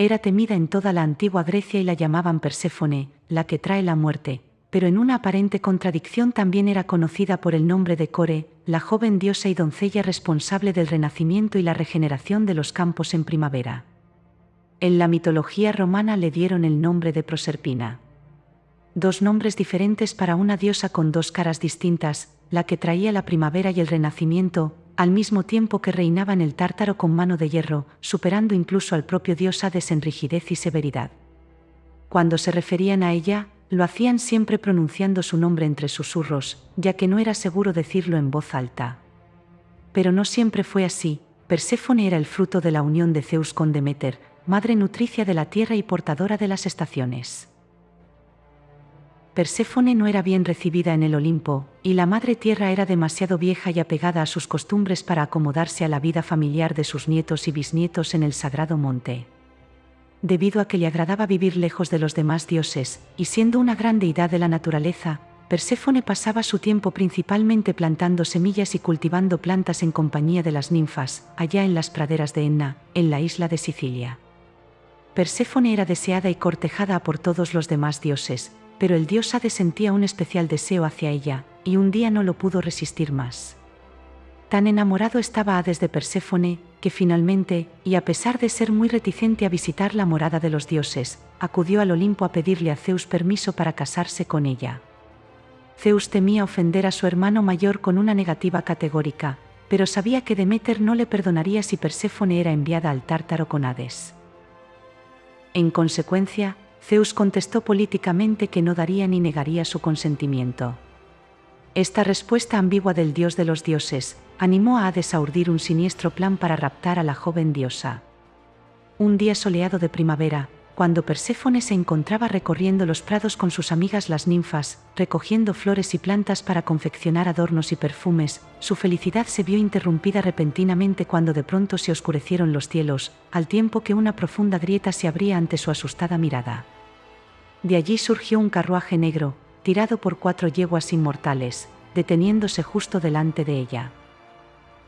Era temida en toda la antigua Grecia y la llamaban Perséfone, la que trae la muerte, pero en una aparente contradicción también era conocida por el nombre de Core, la joven diosa y doncella responsable del renacimiento y la regeneración de los campos en primavera. En la mitología romana le dieron el nombre de Proserpina. Dos nombres diferentes para una diosa con dos caras distintas, la que traía la primavera y el renacimiento, al mismo tiempo que reinaba en el Tártaro con mano de hierro, superando incluso al propio dios Hades en rigidez y severidad. Cuando se referían a ella, lo hacían siempre pronunciando su nombre entre susurros, ya que no era seguro decirlo en voz alta. Pero no siempre fue así. Perséfone era el fruto de la unión de Zeus con Deméter, madre nutricia de la tierra y portadora de las estaciones. Perséfone no era bien recibida en el Olimpo, y la madre tierra era demasiado vieja y apegada a sus costumbres para acomodarse a la vida familiar de sus nietos y bisnietos en el sagrado monte. Debido a que le agradaba vivir lejos de los demás dioses, y siendo una gran deidad de la naturaleza, Perséfone pasaba su tiempo principalmente plantando semillas y cultivando plantas en compañía de las ninfas, allá en las praderas de Enna, en la isla de Sicilia. Perséfone era deseada y cortejada por todos los demás dioses, pero el dios Hades sentía un especial deseo hacia ella, y un día no lo pudo resistir más. Tan enamorado estaba Hades de Perséfone, que finalmente, y a pesar de ser muy reticente a visitar la morada de los dioses, acudió al Olimpo a pedirle a Zeus permiso para casarse con ella. Zeus temía ofender a su hermano mayor con una negativa categórica, pero sabía que Deméter no le perdonaría si Perséfone era enviada al Tártaro con Hades. En consecuencia, Zeus contestó políticamente que no daría ni negaría su consentimiento. Esta respuesta ambigua del dios de los dioses animó a Hades a urdir un siniestro plan para raptar a la joven diosa. Un día soleado de primavera, cuando Perséfone se encontraba recorriendo los prados con sus amigas las ninfas, recogiendo flores y plantas para confeccionar adornos y perfumes, su felicidad se vio interrumpida repentinamente cuando de pronto se oscurecieron los cielos, al tiempo que una profunda grieta se abría ante su asustada mirada. De allí surgió un carruaje negro, tirado por 4 yeguas inmortales, deteniéndose justo delante de ella.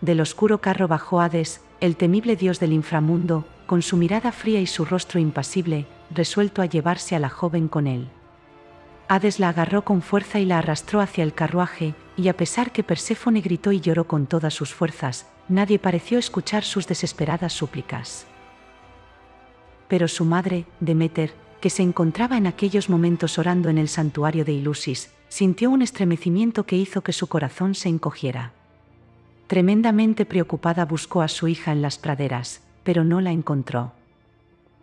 Del oscuro carro bajó Hades, el temible dios del inframundo, con su mirada fría y su rostro impasible, resuelto a llevarse a la joven con él. Hades la agarró con fuerza y la arrastró hacia el carruaje, y a pesar que Perséfone gritó y lloró con todas sus fuerzas, nadie pareció escuchar sus desesperadas súplicas. Pero su madre, Deméter, que se encontraba en aquellos momentos orando en el santuario de Ilusis, sintió un estremecimiento que hizo que su corazón se encogiera. Tremendamente preocupada buscó a su hija en las praderas, pero no la encontró.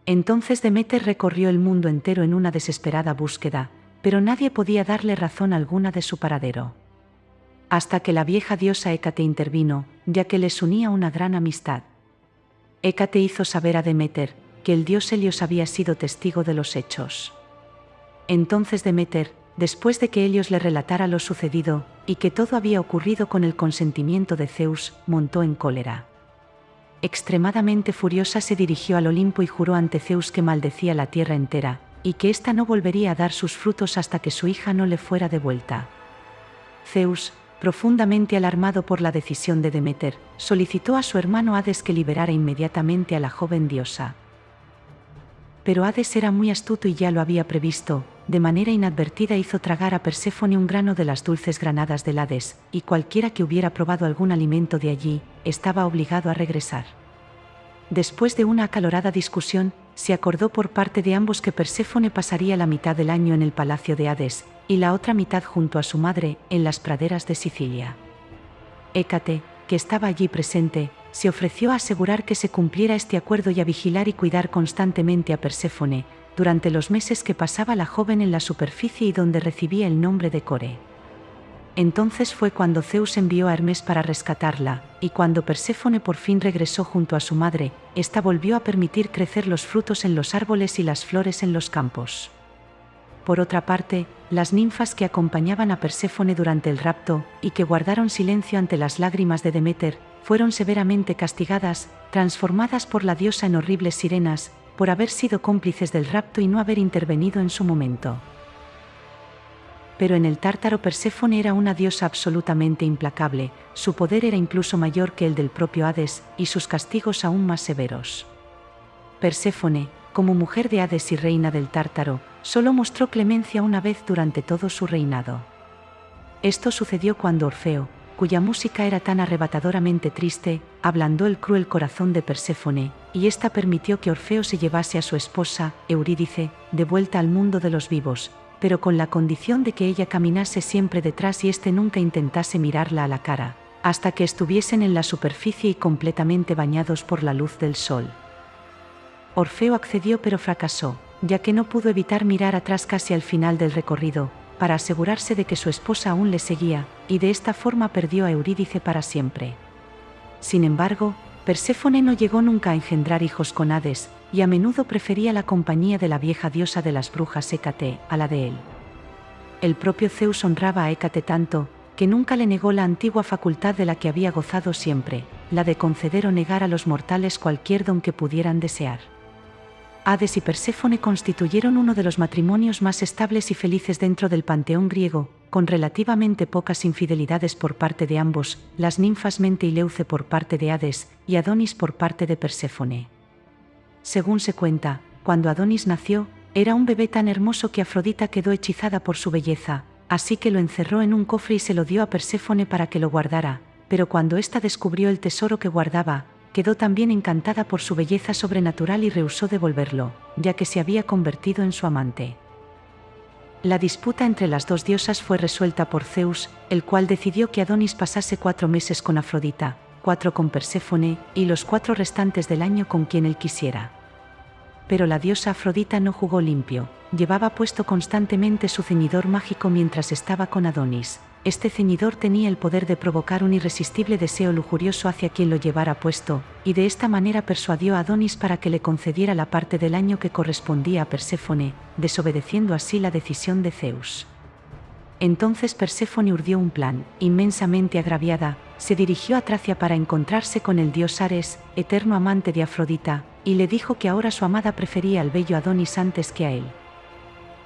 Entonces Deméter recorrió el mundo entero en una desesperada búsqueda, pero nadie podía darle razón alguna de su paradero. Hasta que la vieja diosa Hécate intervino, ya que les unía una gran amistad. Hécate hizo saber a Deméter que el dios Helios había sido testigo de los hechos. Entonces Deméter, después de que Helios le relatara lo sucedido, y que todo había ocurrido con el consentimiento de Zeus, montó en cólera. Extremadamente furiosa se dirigió al Olimpo y juró ante Zeus que maldecía la tierra entera, y que ésta no volvería a dar sus frutos hasta que su hija no le fuera devuelta. Zeus, profundamente alarmado por la decisión de Deméter, solicitó a su hermano Hades que liberara inmediatamente a la joven diosa. Pero Hades era muy astuto y ya lo había previsto, de manera inadvertida hizo tragar a Perséfone un grano de las dulces granadas del Hades, y cualquiera que hubiera probado algún alimento de allí, estaba obligado a regresar. Después de una acalorada discusión, se acordó por parte de ambos que Perséfone pasaría la mitad del año en el palacio de Hades, y la otra mitad junto a su madre, en las praderas de Sicilia. Hécate, que estaba allí presente, se ofreció a asegurar que se cumpliera este acuerdo y a vigilar y cuidar constantemente a Perséfone, durante los meses que pasaba la joven en la superficie y donde recibía el nombre de Core. Entonces fue cuando Zeus envió a Hermes para rescatarla, y cuando Perséfone por fin regresó junto a su madre, ésta volvió a permitir crecer los frutos en los árboles y las flores en los campos. Por otra parte, las ninfas que acompañaban a Perséfone durante el rapto, y que guardaron silencio ante las lágrimas de Deméter, fueron severamente castigadas, transformadas por la diosa en horribles sirenas, por haber sido cómplices del rapto y no haber intervenido en su momento. Pero en el Tártaro Perséfone era una diosa absolutamente implacable, su poder era incluso mayor que el del propio Hades, y sus castigos aún más severos. Perséfone, como mujer de Hades y reina del Tártaro, solo mostró clemencia una vez durante todo su reinado. Esto sucedió cuando Orfeo, cuya música era tan arrebatadoramente triste, ablandó el cruel corazón de Perséfone, y ésta permitió que Orfeo se llevase a su esposa, Eurídice, de vuelta al mundo de los vivos, pero con la condición de que ella caminase siempre detrás y éste nunca intentase mirarla a la cara, hasta que estuviesen en la superficie y completamente bañados por la luz del sol. Orfeo accedió pero fracasó, ya que no pudo evitar mirar atrás casi al final del recorrido, para asegurarse de que su esposa aún le seguía, y de esta forma perdió a Eurídice para siempre. Sin embargo, Perséfone no llegó nunca a engendrar hijos con Hades, y a menudo prefería la compañía de la vieja diosa de las brujas Hécate a la de él. El propio Zeus honraba a Hécate tanto, que nunca le negó la antigua facultad de la que había gozado siempre, la de conceder o negar a los mortales cualquier don que pudieran desear. Hades y Perséfone constituyeron uno de los matrimonios más estables y felices dentro del panteón griego, con relativamente pocas infidelidades por parte de ambos, las ninfas Mente y Leuce por parte de Hades, y Adonis por parte de Perséfone. Según se cuenta, cuando Adonis nació, era un bebé tan hermoso que Afrodita quedó hechizada por su belleza, así que lo encerró en un cofre y se lo dio a Perséfone para que lo guardara, pero cuando ésta descubrió el tesoro que guardaba, quedó también encantada por su belleza sobrenatural y rehusó devolverlo, ya que se había convertido en su amante. La disputa entre las dos diosas fue resuelta por Zeus, el cual decidió que Adonis pasase 4 meses con Afrodita, 4 con Perséfone, y los 4 restantes del año con quien él quisiera. Pero la diosa Afrodita no jugó limpio, llevaba puesto constantemente su ceñidor mágico mientras estaba con Adonis. Este ceñidor tenía el poder de provocar un irresistible deseo lujurioso hacia quien lo llevara puesto, y de esta manera persuadió a Adonis para que le concediera la parte del año que correspondía a Perséfone, desobedeciendo así la decisión de Zeus. Entonces Perséfone urdió un plan, inmensamente agraviada, se dirigió a Tracia para encontrarse con el dios Ares, eterno amante de Afrodita, y le dijo que ahora su amada prefería al bello Adonis antes que a él.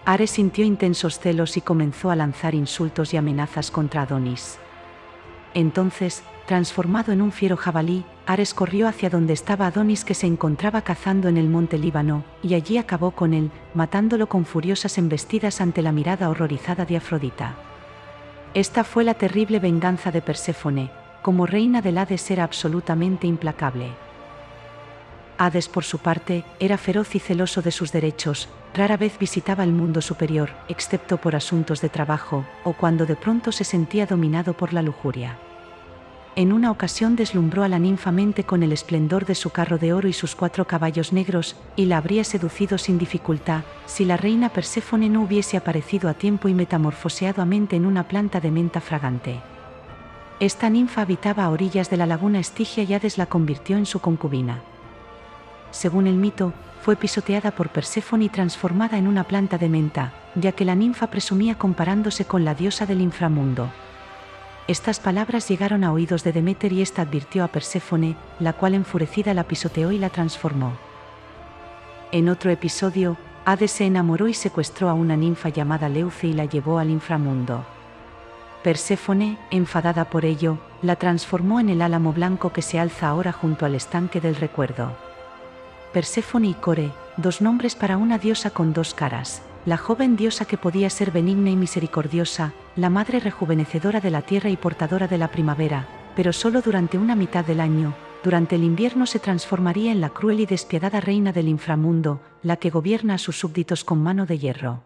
Ares sintió intensos celos y comenzó a lanzar insultos y amenazas contra Adonis. Entonces, transformado en un fiero jabalí, Ares corrió hacia donde estaba Adonis, que se encontraba cazando en el monte Líbano, y allí acabó con él, matándolo con furiosas embestidas ante la mirada horrorizada de Afrodita. Esta fue la terrible venganza de Perséfone, como reina del Hades era absolutamente implacable. Hades, por su parte, era feroz y celoso de sus derechos, rara vez visitaba el mundo superior, excepto por asuntos de trabajo, o cuando de pronto se sentía dominado por la lujuria. En una ocasión deslumbró a la ninfa Mente con el esplendor de su carro de oro y sus 4 caballos negros, y la habría seducido sin dificultad, si la reina Perséfone no hubiese aparecido a tiempo y metamorfoseado a Mente en una planta de menta fragante. Esta ninfa habitaba a orillas de la laguna Estigia y Hades la convirtió en su concubina. Según el mito, fue pisoteada por Perséfone y transformada en una planta de menta, ya que la ninfa presumía comparándose con la diosa del inframundo. Estas palabras llegaron a oídos de Deméter y ésta advirtió a Perséfone, la cual enfurecida la pisoteó y la transformó. En otro episodio, Hades se enamoró y secuestró a una ninfa llamada Leuce y la llevó al inframundo. Perséfone, enfadada por ello, la transformó en el álamo blanco que se alza ahora junto al estanque del recuerdo. Perséfone y Core, 2 nombres para una diosa con 2 caras, la joven diosa que podía ser benigna y misericordiosa, la madre rejuvenecedora de la tierra y portadora de la primavera, pero solo durante una mitad del año. Durante el invierno se transformaría en la cruel y despiadada reina del inframundo, la que gobierna a sus súbditos con mano de hierro.